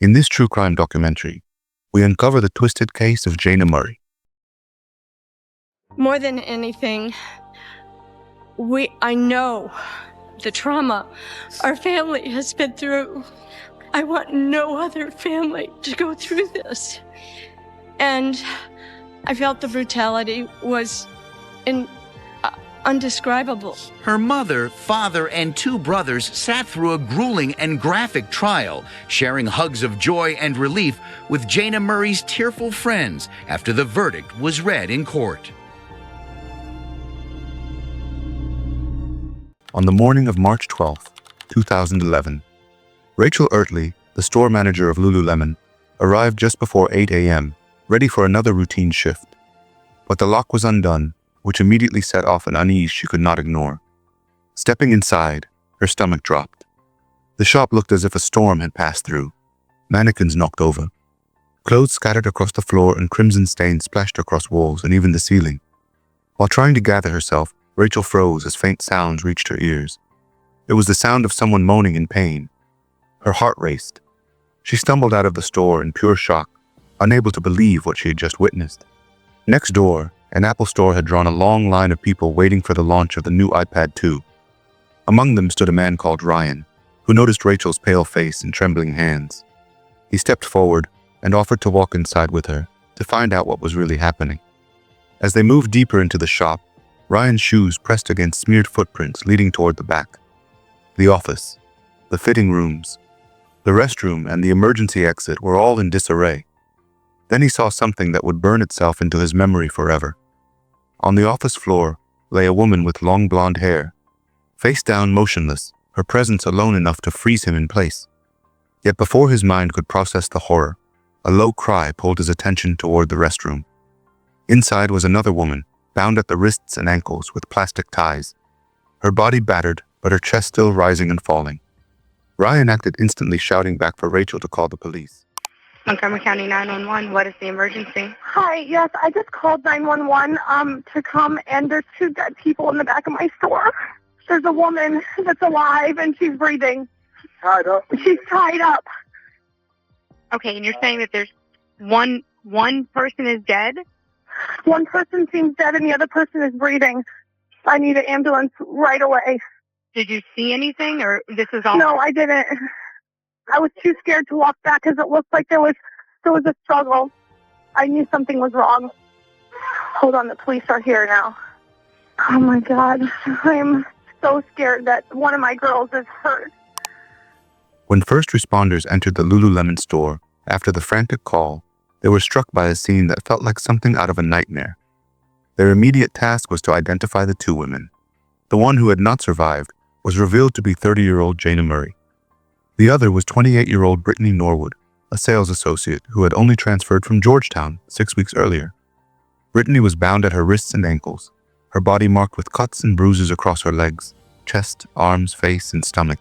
In this true crime documentary, we uncover the twisted case of Jayna Murray. More than anything, I know the trauma our family has been through. I want no other family to go through this. And I felt the brutality was undescribable. Her mother, father, and two brothers sat through a grueling and graphic trial, sharing hugs of joy and relief with Jayna Murray's tearful friends after the verdict was read in court. On the morning of March 12, 2011, Rachel Ertley, the store manager of Lululemon, arrived just before 8 a.m., ready for another routine shift. But the lock was undone, which immediately set off an unease she could not ignore. Stepping inside, her stomach dropped. The shop looked as if a storm had passed through. Mannequins knocked over. Clothes scattered across the floor and crimson stains splashed across walls and even the ceiling. While trying to gather herself, Rachel froze as faint sounds reached her ears. It was the sound of someone moaning in pain. Her heart raced. She stumbled out of the store in pure shock, unable to believe what she had just witnessed. Next door, an Apple store had drawn a long line of people waiting for the launch of the new iPad 2. Among them stood a man called Ryan, who noticed Rachel's pale face and trembling hands. He stepped forward and offered to walk inside with her to find out what was really happening. As they moved deeper into the shop, Ryan's shoes pressed against smeared footprints leading toward the back. The office, the fitting rooms, the restroom, and the emergency exit were all in disarray. Then he saw something that would burn itself into his memory forever. On the office floor lay a woman with long blonde hair, face down, motionless, her presence alone enough to freeze him in place. Yet before his mind could process the horror, a low cry pulled his attention toward the restroom. Inside was another woman, bound at the wrists and ankles with plastic ties, her body battered, but her chest still rising and falling. Ryan acted instantly, shouting back for Rachel to call the police. Montgomery County 911, what is the emergency? Hi, yes, I just called 911 to come, and there's two dead people in the back of my store. There's a woman that's alive, and she's breathing. Tied up? She's tied up. Okay, and you're saying that there's one person is dead? One person seems dead, and the other person is breathing. I need an ambulance right away. Did you see anything, or this is all? No, I didn't. I was too scared to walk back because it looked like there was a struggle. I knew something was wrong. Hold on, the police are here now. Oh my God, I'm so scared that one of my girls is hurt. When first responders entered the Lululemon store after the frantic call, they were struck by a scene that felt like something out of a nightmare. Their immediate task was to identify the two women. The one who had not survived was revealed to be 30-year-old Jayna Murray. The other was 28-year-old Brittany Norwood, a sales associate who had only transferred from Georgetown 6 weeks earlier. Brittany was bound at her wrists and ankles, her body marked with cuts and bruises across her legs, chest, arms, face, and stomach.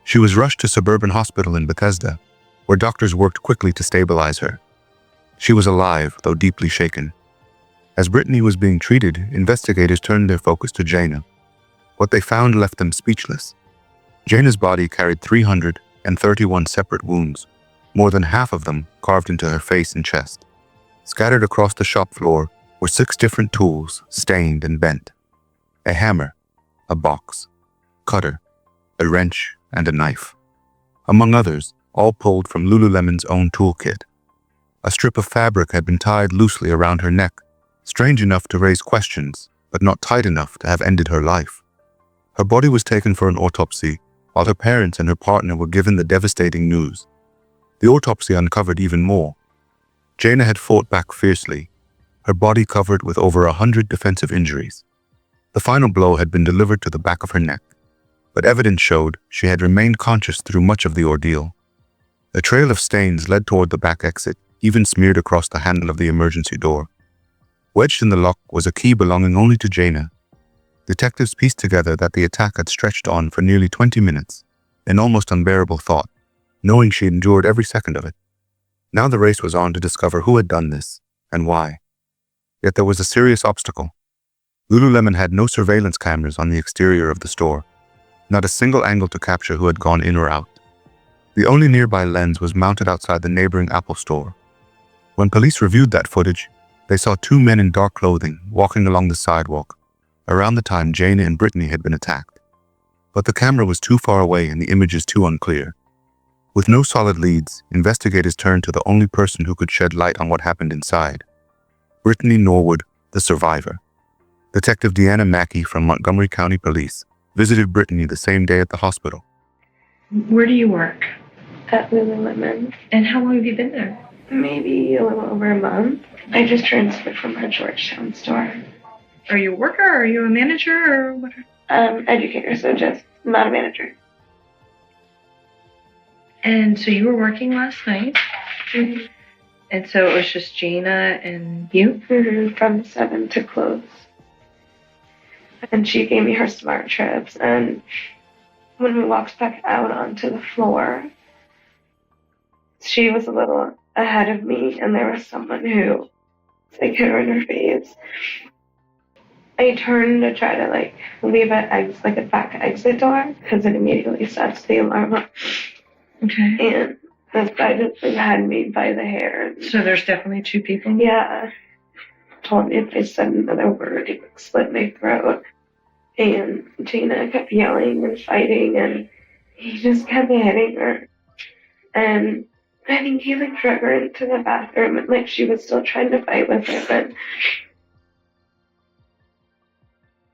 She was rushed to Suburban Hospital in Bethesda, where doctors worked quickly to stabilize her. She was alive, though deeply shaken. As Brittany was being treated, investigators turned their focus to Jayna. What they found left them speechless. Jayna's body carried 331 separate wounds, more than half of them carved into her face and chest. Scattered across the shop floor were 6 different tools, stained and bent. A hammer, a box, cutter, a wrench, and a knife. Among others, all pulled from Lululemon's own toolkit. A strip of fabric had been tied loosely around her neck, strange enough to raise questions, but not tight enough to have ended her life. Her body was taken for an autopsy, while her parents and her partner were given the devastating news. The autopsy uncovered even more. Jayna had fought back fiercely, her body covered with over 100 defensive injuries. The final blow had been delivered to the back of her neck, but evidence showed she had remained conscious through much of the ordeal. A trail of stains led toward the back exit, even smeared across the handle of the emergency door. Wedged in the lock was a key belonging only to Jayna. Detectives pieced together that the attack had stretched on for nearly 20 minutes, an almost unbearable thought, knowing she endured every second of it. Now the race was on to discover who had done this, and why. Yet there was a serious obstacle. Lululemon had no surveillance cameras on the exterior of the store, not a single angle to capture who had gone in or out. The only nearby lens was mounted outside the neighboring Apple store. When police reviewed that footage, they saw two men in dark clothing walking along the sidewalk around the time Jayna and Brittany had been attacked. But the camera was too far away and the images too unclear. With no solid leads, investigators turned to the only person who could shed light on what happened inside: Brittany Norwood, the survivor. Detective Deanna Mackey from Montgomery County Police visited Brittany the same day at the hospital. Where do you work? At Lululemon. And how long have you been there? Maybe a little over a month. I just transferred from our Georgetown store. Are you a worker? Or are you a manager? Or what? Educator, so just not a manager. And so you were working last night? Mm-hmm. And so it was just Jayna and you? Mm-hmm. From 7 to close. And she gave me her smart trips. And when we walked back out onto the floor, she was a little ahead of me, and there was someone who hit her in her face. I turned to try to leave a back exit door because it immediately sets the alarm up. Okay. And this guy just had me by the hair. So there's definitely two people? Yeah. Told me if I said another word, he would slit my throat. And Jayna kept yelling and fighting, and he just kept hitting her. And I think he drug her into the bathroom, and she was still trying to fight with him. And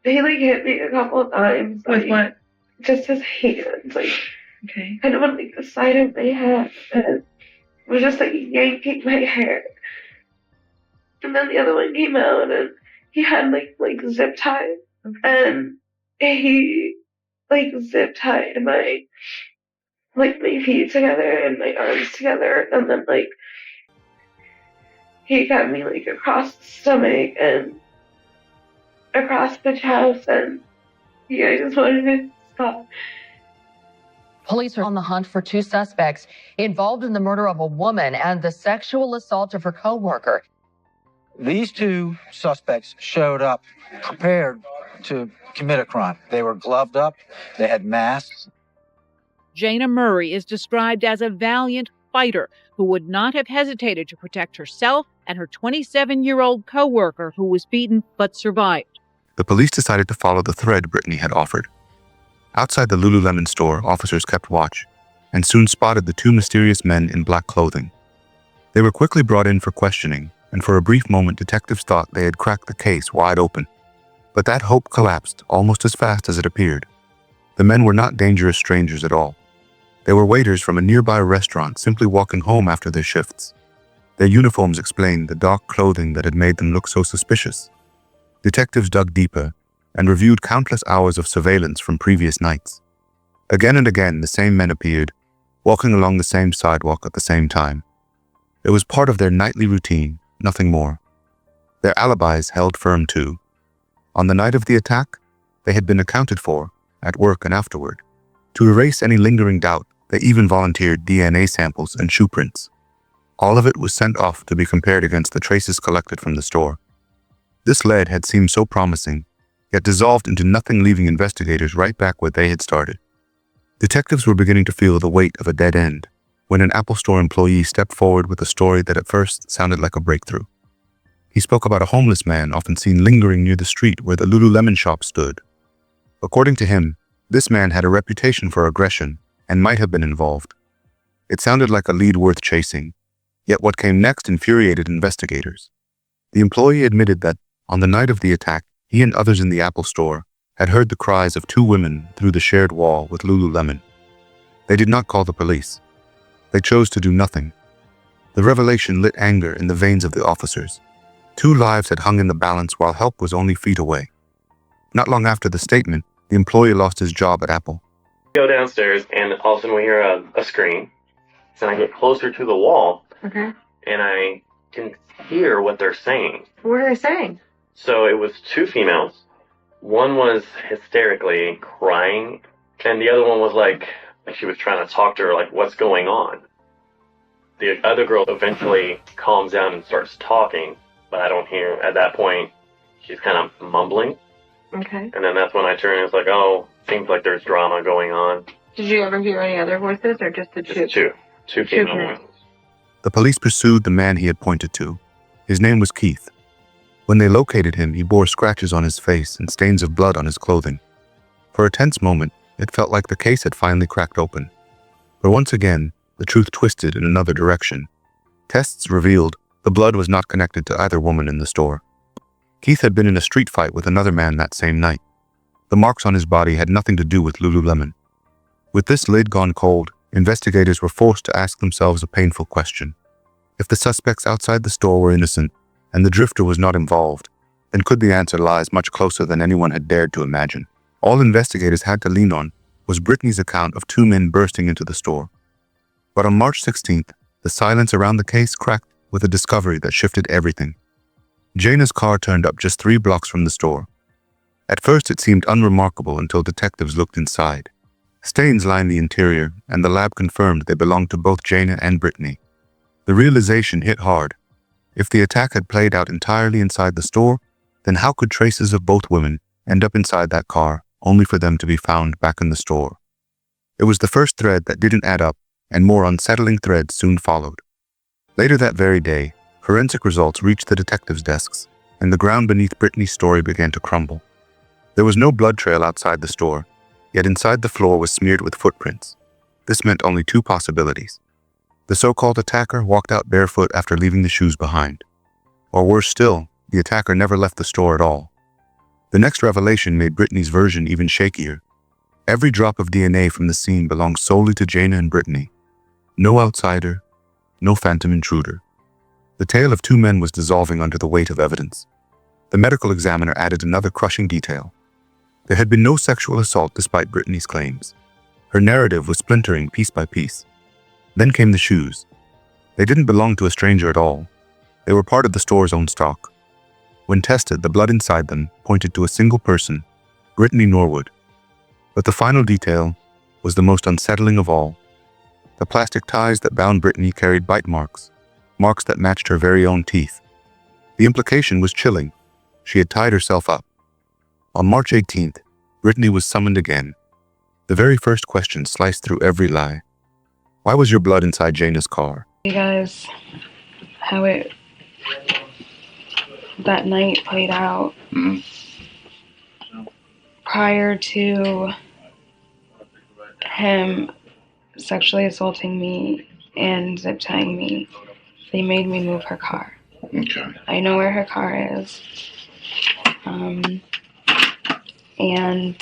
he hit me a couple of times. With what? Just his hands, Okay. kind of on the side of my head, and was just yanking my hair. And then the other one came out, and he had zip ties. Okay. And he zip tied my feet together and my arms together, and then he got me across the stomach and across the chest, and I just wanted to stop. Police are on the hunt for two suspects involved in the murder of a woman and the sexual assault of her coworker. These two suspects showed up prepared to commit a crime. They were gloved up, they had masks. Jayna Murray is described as a valiant fighter who would not have hesitated to protect herself and her 27-year-old coworker who was beaten but survived. The police decided to follow the thread Brittany had offered. Outside the Lululemon store, officers kept watch and soon spotted the two mysterious men in black clothing. They were quickly brought in for questioning, and for a brief moment detectives thought they had cracked the case wide open. But that hope collapsed almost as fast as it appeared. The men were not dangerous strangers at all. They were waiters from a nearby restaurant simply walking home after their shifts. Their uniforms explained the dark clothing that had made them look so suspicious. Detectives dug deeper and reviewed countless hours of surveillance from previous nights. Again and again, the same men appeared, walking along the same sidewalk at the same time. It was part of their nightly routine, nothing more. Their alibis held firm too. On the night of the attack, they had been accounted for, at work and afterward. To erase any lingering doubt, they even volunteered DNA samples and shoe prints. All of it was sent off to be compared against the traces collected from the store. This lead had seemed so promising, yet dissolved into nothing, leaving investigators right back where they had started. Detectives were beginning to feel the weight of a dead end when an Apple Store employee stepped forward with a story that at first sounded like a breakthrough. He spoke about a homeless man often seen lingering near the street where the Lululemon shop stood. According to him, this man had a reputation for aggression and might have been involved. It sounded like a lead worth chasing, yet what came next infuriated investigators. The employee admitted that, on the night of the attack, he and others in the Apple Store had heard the cries of two women through the shared wall with Lululemon. They did not call the police. They chose to do nothing. The revelation lit anger in the veins of the officers. Two lives had hung in the balance while help was only feet away. Not long after the statement, the employee lost his job at Apple. Go downstairs, and all of a sudden we hear a scream. And I get closer to the wall, Okay. and I can hear what they're saying. What are they saying? So it was two females. One was hysterically crying, and the other one was like she was trying to talk to her, what's going on? The other girl eventually calms down and starts talking, but I don't hear. At that point, she's kind of mumbling. Okay. And then that's when I turn and it's oh, seems like there's drama going on. Did you ever hear any other voices or just the two? Just two female voices. The police pursued the man he had pointed to. His name was Keith. When they located him, he bore scratches on his face and stains of blood on his clothing. For a tense moment, it felt like the case had finally cracked open. But once again, the truth twisted in another direction. Tests revealed the blood was not connected to either woman in the store. Keith had been in a street fight with another man that same night. The marks on his body had nothing to do with Lululemon. With this lid gone cold, investigators were forced to ask themselves a painful question. If the suspects outside the store were innocent, and the drifter was not involved, then could the answer lies much closer than anyone had dared to imagine. All investigators had to lean on was Brittany's account of two men bursting into the store. But on March 16th, the silence around the case cracked with a discovery that shifted everything. Jayna's car turned up just 3 blocks from the store. At first it seemed unremarkable until detectives looked inside. Stains lined the interior, and the lab confirmed they belonged to both Jayna and Brittany. The realization hit hard. If the attack had played out entirely inside the store, then how could traces of both women end up inside that car, only for them to be found back in the store? It was the first thread that didn't add up, and more unsettling threads soon followed. Later that very day, forensic results reached the detectives' desks, and the ground beneath Brittany's story began to crumble. There was no blood trail outside the store, yet inside the floor was smeared with footprints. This meant only 2 possibilities. The so-called attacker walked out barefoot after leaving the shoes behind. Or worse still, the attacker never left the store at all. The next revelation made Brittany's version even shakier. Every drop of DNA from the scene belonged solely to Jayna and Brittany. No outsider, no phantom intruder. The tale of 2 men was dissolving under the weight of evidence. The medical examiner added another crushing detail. There had been no sexual assault despite Brittany's claims. Her narrative was splintering piece by piece. Then came the shoes. They didn't belong to a stranger at all. They were part of the store's own stock. When tested, the blood inside them pointed to a single person, Brittany Norwood. But the final detail was the most unsettling of all. The plastic ties that bound Brittany carried bite marks, marks that matched her very own teeth. The implication was chilling. She had tied herself up. On March 18th, Brittany was summoned again. The very first question sliced through every lie. Why was your blood inside Jayna's car? You guys, how it that night played out. Prior to him sexually assaulting me and zip tying me, they made me move her car. Okay. I know where her car is. And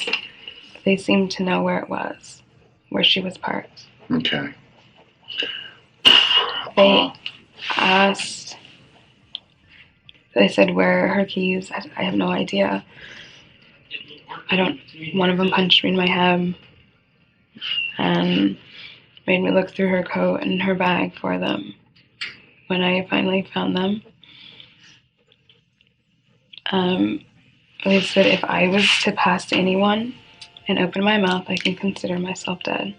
they seemed to know where it was, where she was parked. Okay. They asked, they said, where are her keys? I have no idea. One of them punched me in my head and made me look through her coat and her bag for them. When I finally found them, they said if I was to pass anyone and open my mouth, I can consider myself dead.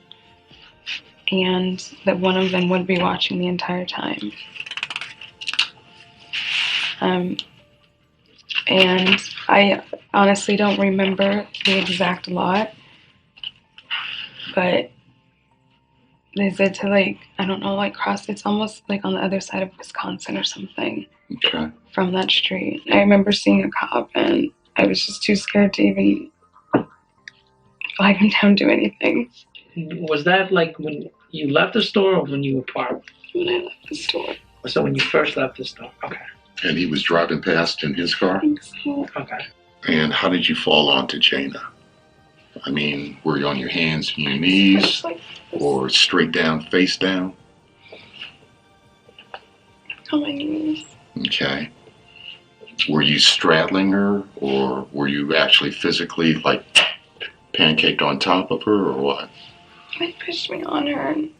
And that one of them would be watching the entire time. And I honestly don't remember the exact lot, but they said to cross, it's almost like on the other side of Wisconsin or something. Okay. From that street. I remember seeing a cop and I was just too scared to even flag him down, do anything. Was that like when you left the store or when you were parked? When I left the store. So when you first left the store, okay. And he was driving past in his car? I think so. Okay. And how did you fall onto Jayna? I mean, were you on your hands and your knees or straight down, face down? On my knees. Okay. Were you straddling her or were you actually physically pancaked on top of her or what? They pushed me on her and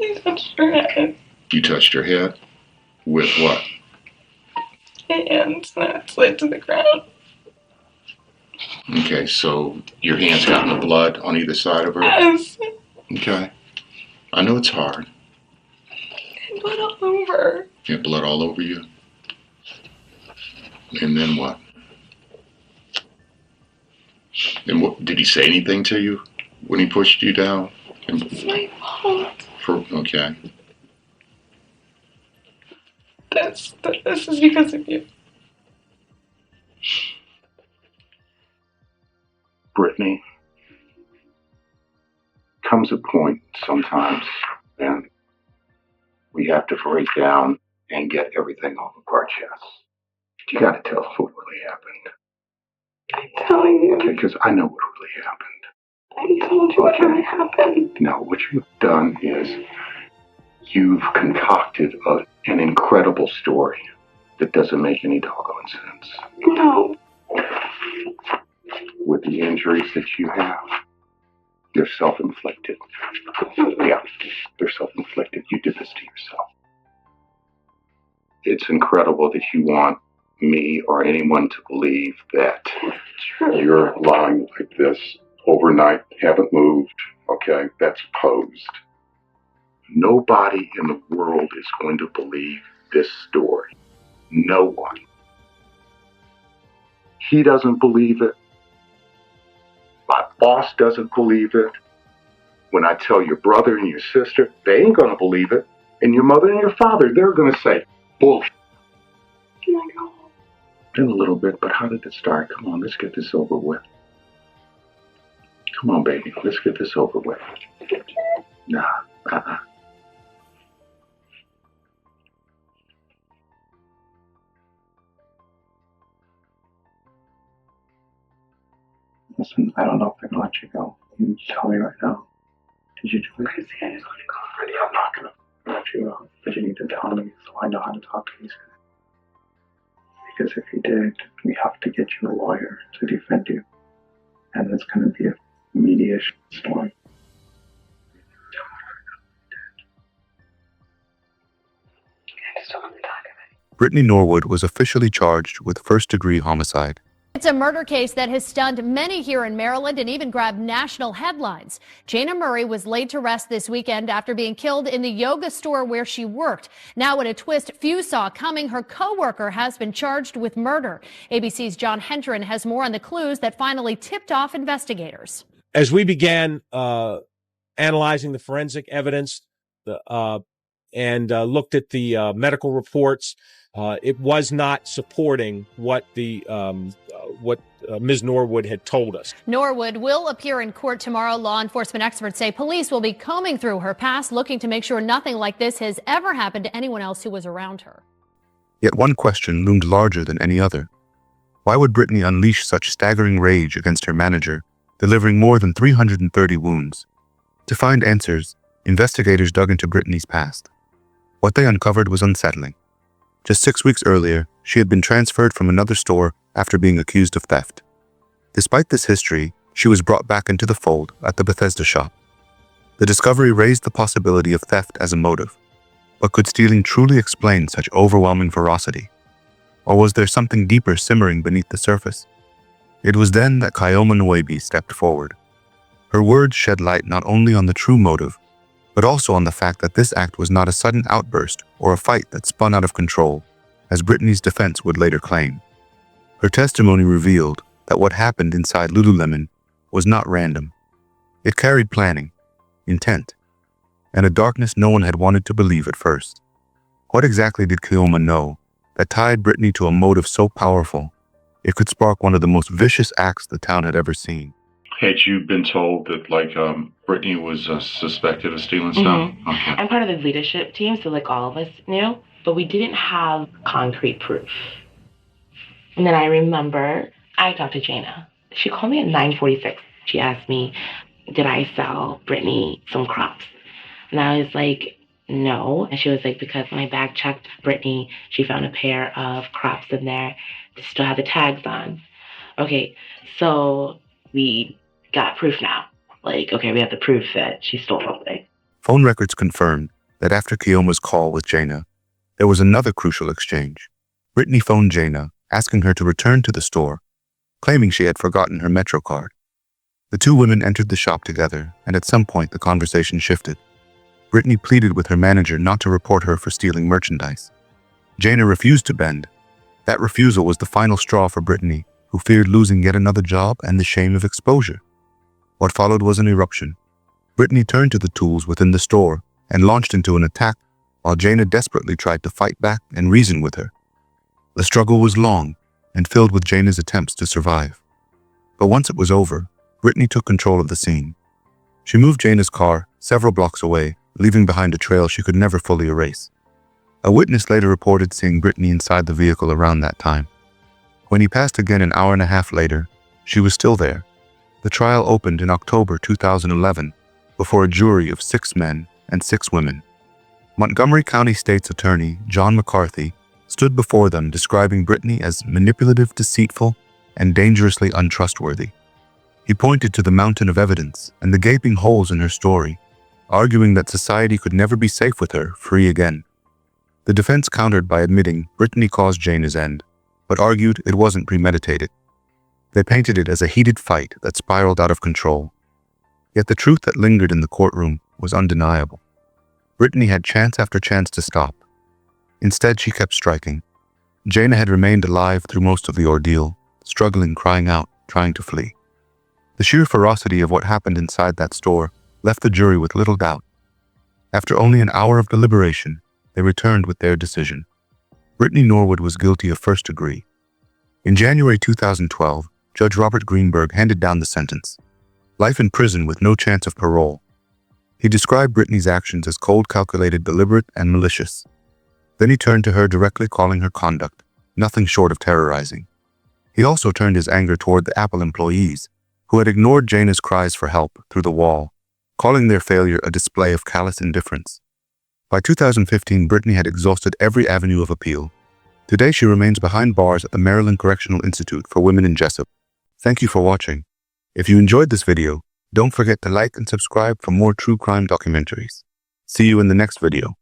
I touched her head. You touched her head? With what? And that slid to the ground. Okay, so your hands got in the blood on either side of her? Yes. Okay. I know it's hard. And blood all over. You had blood all over you? And then what? And what, did he say anything to you when he pushed you down? It's my fault. Okay. This is because of you. Brittany, comes a point sometimes when we have to break down and get everything off of our chests. You got to tell us what really happened. I'm telling you. Okay, because I know what really happened. I told you what really happened. No, what you've done is you've concocted an incredible story that doesn't make any doggone sense. No. With the injuries that you have, they're self-inflicted. Yeah, they're self-inflicted. You did this to yourself. It's incredible that you want me or anyone to believe that you're lying like this overnight, haven't moved, okay? That's posed. Nobody in the world is going to believe this story. No one. He doesn't believe it. My boss doesn't believe it. When I tell your brother and your sister, they ain't gonna believe it. And your mother and your father, they're gonna say, bullshit. Can I go home? In a little bit, but how did it start? Come on, let's get this over with. Come on, baby, let's get this over with. Nah, Listen, I don't know if they're gonna let you go. You tell me right now. Did you do it? I just want to go. Freddie, I'm not gonna let you go. But you need to tell me so I know how to talk to these guys. Because if you did, we have to get you a lawyer to defend you. And it's gonna be a mediation storm. I just don't want to talk about it. Brittany Norwood was officially charged with first-degree homicide. It's a murder case that has stunned many here in Maryland and even grabbed national headlines. Jayna Murray was laid to rest this weekend after being killed in the yoga store where she worked. Now, in a twist few saw coming, her co-worker has been charged with murder. ABC's John Hendren has more on the clues that finally tipped off investigators. As we began analyzing the forensic evidence and looked at the medical reports, it was not supporting what Ms. Norwood had told us. Norwood will appear in court tomorrow. Law enforcement experts say police will be combing through her past, looking to make sure nothing like this has ever happened to anyone else who was around her. Yet one question loomed larger than any other. Why would Brittany unleash such staggering rage against her manager, delivering more than 330 wounds? To find answers, investigators dug into Brittany's past. What they uncovered was unsettling. Just 6 weeks earlier, she had been transferred from another store after being accused of theft. Despite this history, she was brought back into the fold at the Bethesda shop. The discovery raised the possibility of theft as a motive. But could stealing truly explain such overwhelming ferocity? Or was there something deeper simmering beneath the surface? It was then that Kayoma Nwebe stepped forward. Her words shed light not only on the true motive, but also on the fact that this act was not a sudden outburst or a fight that spun out of control, as Brittany's defense would later claim. Her testimony revealed that what happened inside Lululemon was not random. It carried planning, intent, and a darkness no one had wanted to believe at first. What exactly did Kayoma know that tied Brittany to a motive so powerful it could spark one of the most vicious acts the town had ever seen? Had you been told that, Brittany was suspected of stealing stuff? Mm-hmm. Okay. I'm part of the leadership team, so all of us knew, but we didn't have concrete proof. And then I remember I talked to Jayna. She called me at 9:46. She asked me, did I sell Brittany some crops? And I was like, no. And she was like, because when I back checked Brittany, she found a pair of crops in there that still had the tags on. Okay, so we got proof now. Okay, we have the proof that she stole something. Phone records confirmed that after Kayoma's call with Jayna, there was another crucial exchange. Brittany phoned Jayna, asking her to return to the store, claiming she had forgotten her Metro card. The two women entered the shop together, and at some point the conversation shifted. Brittany pleaded with her manager not to report her for stealing merchandise. Jayna refused to bend. That refusal was the final straw for Brittany, who feared losing yet another job and the shame of exposure. What followed was an eruption. Brittany turned to the tools within the store and launched into an attack, while Jayna desperately tried to fight back and reason with her. The struggle was long and filled with Jayna's attempts to survive. But once it was over, Brittany took control of the scene. She moved Jayna's car several blocks away, leaving behind a trail she could never fully erase. A witness later reported seeing Brittany inside the vehicle around that time. When he passed again an hour and a half later, she was still there. The trial opened in October 2011 before a jury of 6 men and 6 women. Montgomery County State's Attorney John McCarthy stood before them describing Brittany as manipulative, deceitful, and dangerously untrustworthy. He pointed to the mountain of evidence and the gaping holes in her story, arguing that society could never be safe with her free again. The defense countered by admitting Brittany caused Jayna's end, but argued it wasn't premeditated. They painted it as a heated fight that spiraled out of control. Yet the truth that lingered in the courtroom was undeniable. Brittany had chance after chance to stop. Instead, she kept striking. Jayna had remained alive through most of the ordeal, struggling, crying out, trying to flee. The sheer ferocity of what happened inside that store left the jury with little doubt. After only an hour of deliberation, they returned with their decision. Brittany Norwood was guilty of first degree. In January 2012, Judge Robert Greenberg handed down the sentence: life in prison with no chance of parole. He described Brittany's actions as cold, calculated, deliberate, and malicious. Then he turned to her directly, calling her conduct nothing short of terrorizing. He also turned his anger toward the Apple employees, who had ignored Jayna's cries for help through the wall, calling their failure a display of callous indifference. By 2015, Brittany had exhausted every avenue of appeal. Today, she remains behind bars at the Maryland Correctional Institute for Women in Jessup. Thank you for watching. If you enjoyed this video, don't forget to like and subscribe for more true crime documentaries. See you in the next video.